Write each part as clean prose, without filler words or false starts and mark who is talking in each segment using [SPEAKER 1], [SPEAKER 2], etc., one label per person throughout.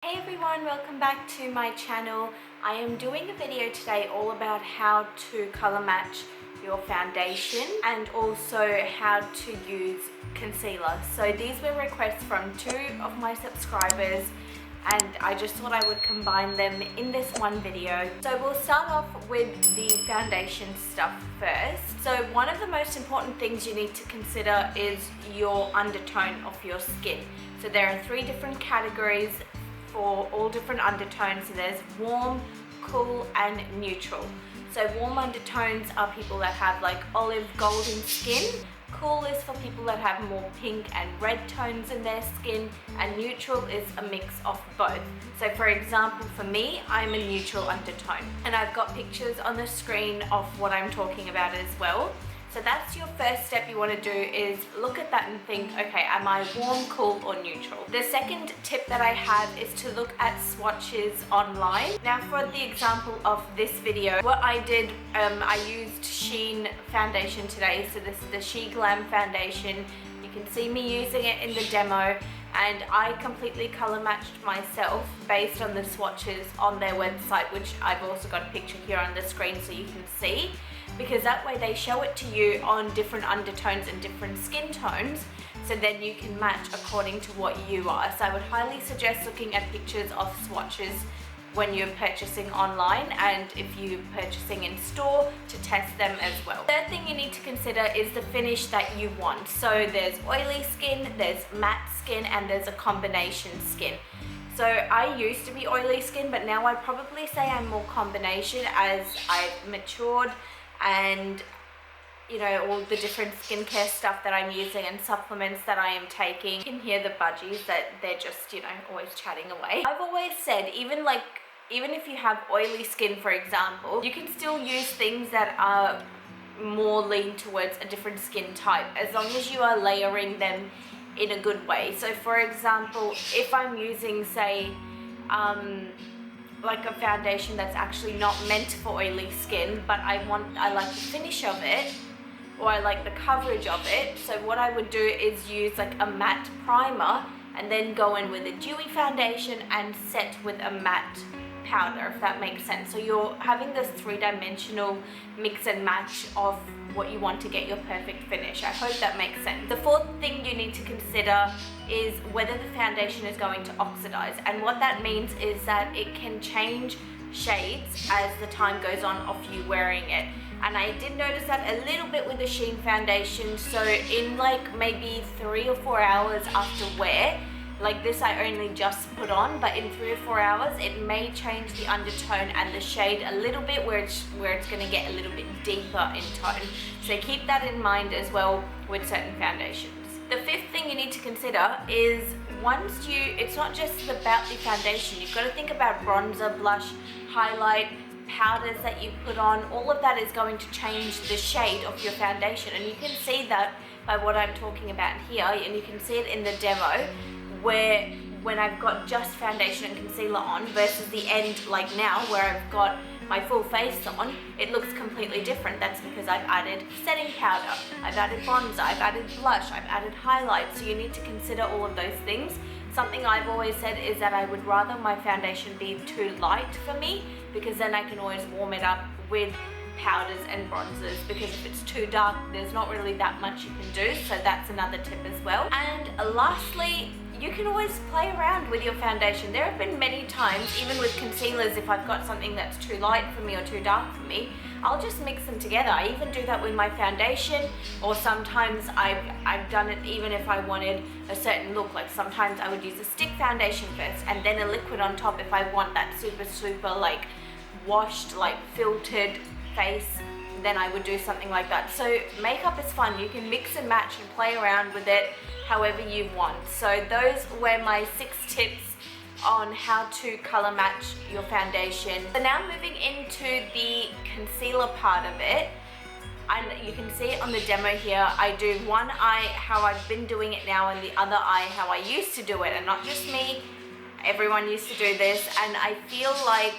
[SPEAKER 1] Hey everyone, welcome back to my channel. I am doing a video today all about how to color match your foundation and also how to use concealer. So these were requests from two of my subscribers and I just thought I would combine them in this one video. So we'll start off with the foundation stuff first. So one of the most important things you need to consider is your undertone of your skin. So there are three different categories for all different undertones. So there's warm, cool and neutral. So warm undertones are people that have like olive golden skin. Cool is for people that have more pink and red tones in their skin, and neutral is a mix of both. So for example, for me, I'm a neutral undertone, and I've got pictures on the screen of what I'm talking about as well. So that's your first step you want to do, is look at that and think, okay, am I warm, cool or neutral? The second tip that I have is to look at swatches online. Now for the example of this video, what I did, I used Sheen foundation today. So this is the She Glam foundation. You can see me using it in the demo, and I completely color matched myself based on the swatches on their website, which I've also got a picture here on the screen so you can see. Because that way they show it to you on different undertones and different skin tones, so then you can match according to what you are. So I would highly suggest looking at pictures of swatches when you're purchasing online, and if you're purchasing in store, to test them as well. Third thing you need to consider is the finish that you want. So there's oily skin, there's matte skin, and there's a combination skin. So I used to be oily skin, but now I'd probably say I'm more combination as I've matured, and you know, all the different skincare stuff that I'm using and supplements that I am taking. You can hear the budgies that they're just, you know, always chatting away. I've always said, even if you have oily skin, for example, you can still use things that are more lean towards a different skin type, as long as you are layering them in a good way. So for example, if I'm using, say, like a foundation that's actually not meant for oily skin, but I like the finish of it, or I like the coverage of it. So what I would do is use like a matte primer and then go in with a dewy foundation and set with a matte powder, if that makes sense. So you're having this three-dimensional mix and match of what you want to get your perfect finish. I hope that makes sense. The fourth thing you need to consider is whether the foundation is going to oxidize, and what that means is that it can change shades as the time goes on of you wearing it. And I did notice that a little bit with the Sheen foundation. So in like maybe 3 or 4 hours after wear, like this I only just put on, but in 3 or 4 hours it may change the undertone and the shade a little bit, where it's going to get a little bit deeper in tone. So keep that in mind as well with certain foundations. The fifth thing you need to consider is, it's not just about the foundation, you've got to think about bronzer, blush, highlight, powders that you put on. All of that is going to change the shade of your foundation, and you can see that by what I'm talking about here, and you can see it in the demo, where when I've got just foundation and concealer on versus the end like now where I've got my full face on, it looks completely different. That's because I've added setting powder, I've added bronzer, I've added blush, I've added highlight. So you need to consider all of those things. Something I've always said is that I would rather my foundation be too light for me, because then I can always warm it up with powders and bronzers, because if it's too dark, there's not really that much you can do. So that's another tip as well. And lastly, you can always play around with your foundation. There have been many times, even with concealers, if I've got something that's too light for me or too dark for me, I'll just mix them together. I even do that with my foundation, or sometimes I've done it even if I wanted a certain look. Like sometimes I would use a stick foundation first and then a liquid on top if I want that super like washed, like filtered face. Then I would do something like that. So makeup is fun. You can mix and match and play around with it however you want. So those were my 6 tips on how to color match your foundation. So now moving into the concealer part of it, and you can see it on the demo here. I do one eye how I've been doing it now, and the other eye how I used to do it. And not just me, everyone used to do this, and I feel like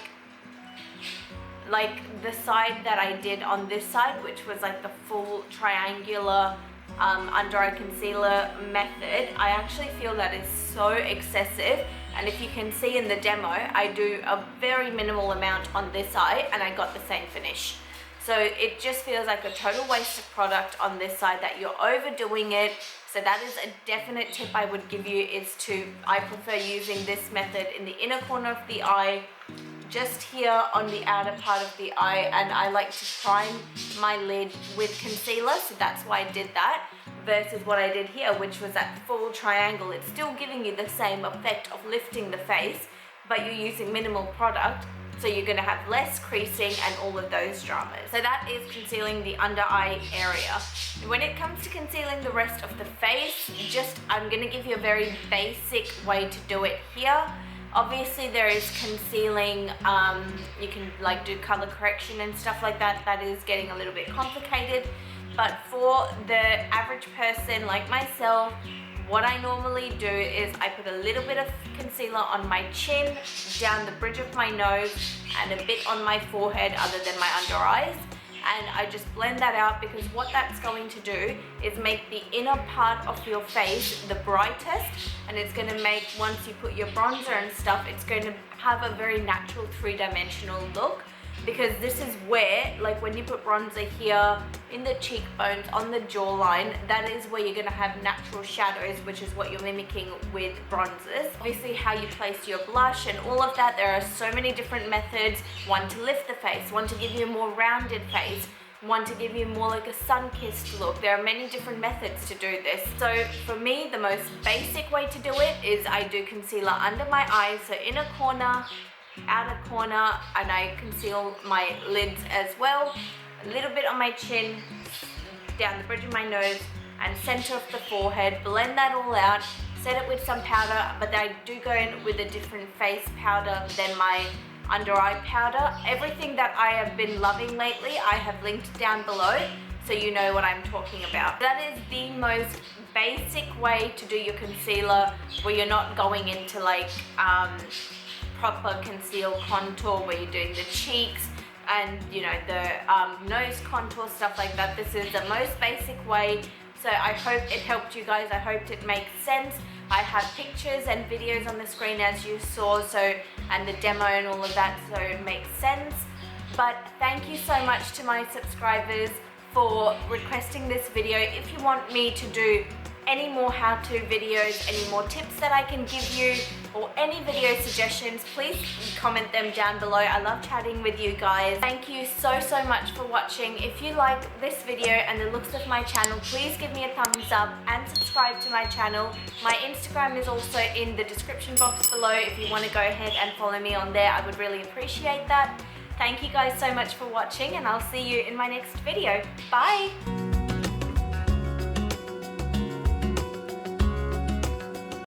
[SPEAKER 1] the side that I did on this side, which was like the full triangular under eye concealer method, I actually feel that is so excessive. And if you can see in the demo, I do a very minimal amount on this eye and I got the same finish. So it just feels like a total waste of product on this side, that you're overdoing it. So that is a definite tip I would give you, is I prefer using this method in the inner corner of the eye, just here on the outer part of the eye, and I like to prime my lid with concealer, so that's why I did that, versus what I did here, which was that full triangle. It's still giving you the same effect of lifting the face, but you're using minimal product, so you're going to have less creasing and all of those dramas. So that is concealing the under eye area. When it comes to concealing the rest of the face, I'm going to give you a very basic way to do it here. Obviously there is concealing, you can like do color correction and stuff like that. That is getting a little bit complicated. But for the average person like myself, what I normally do is I put a little bit of concealer on my chin, down the bridge of my nose, and a bit on my forehead other than my under eyes. And I just blend that out, because what that's going to do is make the inner part of your face the brightest, and it's going to make, once you put your bronzer and stuff, it's going to have a very natural three-dimensional look. Because this is where, like when you put bronzer here, in the cheekbones, on the jawline, that is where you're going to have natural shadows, which is what you're mimicking with bronzers. Obviously how you place your blush and all of that, there are so many different methods. One to lift the face, one to give you a more rounded face, one to give you more like a sun-kissed look. There are many different methods to do this. So for me, the most basic way to do it is I do concealer under my eyes, so inner corner, outer corner, and I conceal my lids as well. A little bit on my chin, down the bridge of my nose, and center of the forehead. Blend that all out, set it with some powder, but I do go in with a different face powder than my under eye powder. Everything that I have been loving lately, I have linked down below, so you know what I'm talking about. That is the most basic way to do your concealer, where you're not going into like proper conceal contour, where you're doing the cheeks and you know the nose contour, stuff like that. This is the most basic way. So I hope it helped you guys. I hoped it makes sense. I have pictures and videos on the screen as you saw, so, and the demo and all of that, so it makes sense. But thank you so much to my subscribers for requesting this video. If you want me to do any more how-to videos, any more tips that I can give you, or any video suggestions, please comment them down below. I love chatting with you guys. Thank you so much for watching. If you like this video and the looks of my channel, please give me a thumbs up and subscribe to my channel. My Instagram is also in the description box below. If you want to go ahead and follow me on there, I would really appreciate that. Thank you guys so much for watching, and I'll see you in my next video. Bye!